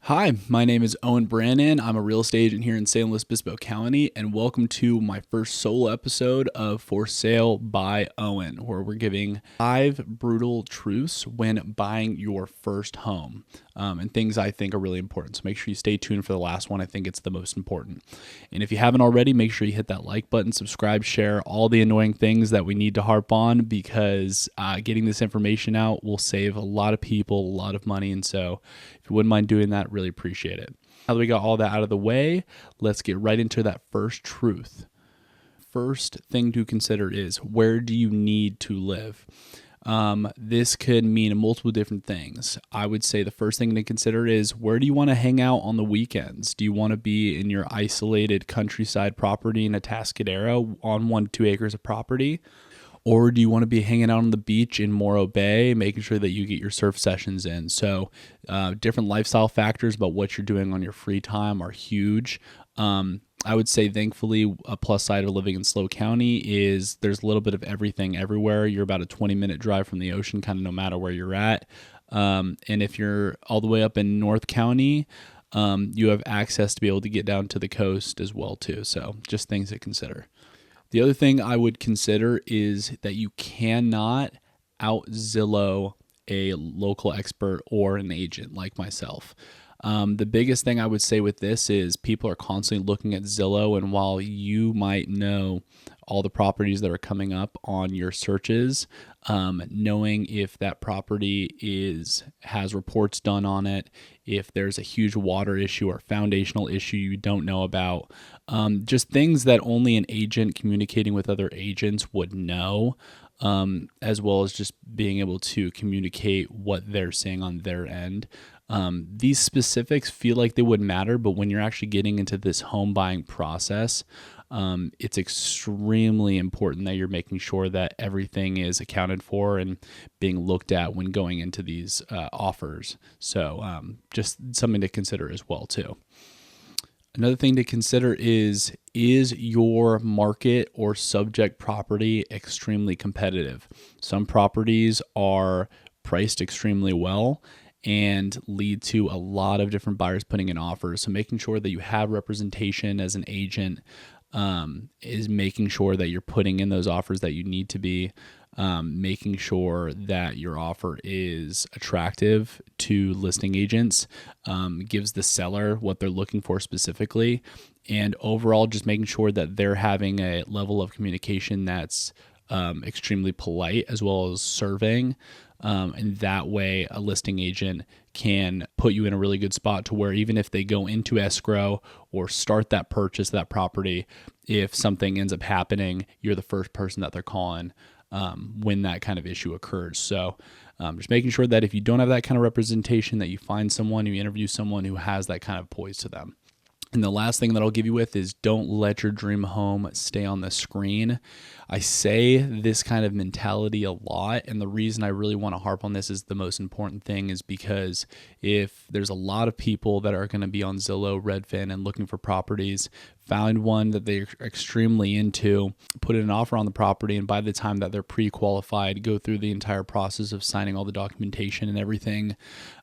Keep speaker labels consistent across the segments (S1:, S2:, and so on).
S1: Hi, my name is Owen Branon. I'm a real estate agent here in San Luis Obispo County, and welcome to my first solo episode of For Sale by Owen, where we're giving 5 brutal truths when buying your first home, and things I think are really important. So make sure you stay tuned for the last one. I think it's the most important. And if you haven't already, make sure you hit that like button, subscribe, share all the annoying things that we need to harp on, because getting this information out will save a lot of people a lot of money. And so if you wouldn't mind doing that, really appreciate it. Now that we got all that out of the way, let's get right into that first truth. First thing to consider is, where do you need to live? This could mean multiple different things. I would say the first thing to consider is, where do you want to hang out on the weekends? Do you want to be in your isolated countryside property in Atascadero on 1 to 2 acres of property? Or do you want to be hanging out on the beach in Morro Bay, making sure that you get your surf sessions in? So different lifestyle factors about what you're doing on your free time are huge. I would say, thankfully, a plus side of living in SLO County is there's a little bit of everything everywhere. You're about a 20-minute drive from the ocean, kind of no matter where you're at. And if you're all the way up in North County, you have access to be able to get down to the coast as well, too. So just things to consider. The other thing I would consider is that you cannot out-Zillow a local expert or an agent like myself. The biggest thing I would say with this is people are constantly looking at Zillow, and while you might know all the properties that are coming up on your searches, knowing if that property has reports done on it, if there's a huge water issue or foundational issue you don't know about, just things that only an agent communicating with other agents would know, as well as just being able to communicate what they're seeing on their end. These specifics feel like they wouldn't matter, but when you're actually getting into this home buying process, it's extremely important that you're making sure that everything is accounted for and being looked at when going into these offers. So just something to consider as well, too. Another thing to consider is your market or subject property extremely competitive? Some properties are priced extremely well and lead to a lot of different buyers putting in offers. So making sure that you have representation as an agent is making sure that you're putting in those offers that you need to be, making sure that your offer is attractive to listing agents, gives the seller what they're looking for specifically, and overall just making sure that they're having a level of communication that's extremely polite as well as serving. And that way a listing agent can put you in a really good spot to where even if they go into escrow or start that purchase of that property, if something ends up happening, you're the first person that they're calling when that kind of issue occurs. So just making sure that if you don't have that kind of representation, that you find someone, you interview someone who has that kind of poise to them. And the last thing that I'll give you with is, don't let your dream home stay on the screen. I say this kind of mentality a lot, and the reason I really want to harp on this is the most important thing is because if there's a lot of people that are going to be on Zillow, Redfin, and looking for properties, found one that they're extremely into, put in an offer on the property, and by the time that they're pre-qualified, go through the entire process of signing all the documentation and everything,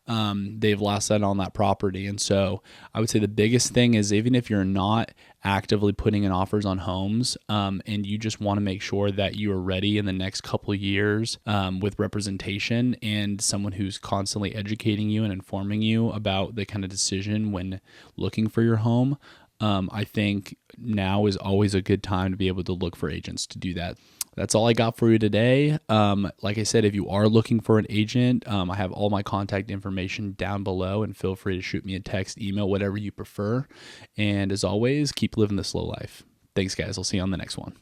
S1: they've lost out on that property. And so I would say the biggest thing is, even if you're not actively putting in offers on homes, and you just want to make sure that you are ready in the next couple of years with representation and someone who's constantly educating you and informing you about the kind of decision when looking for your home, I think now is always a good time to be able to look for agents to do that. That's all I got for you today. Like I said, if you are looking for an agent, I have all my contact information down below, and feel free to shoot me a text, email, whatever you prefer. And as always, keep living the slow life. Thanks, guys. I'll see you on the next one.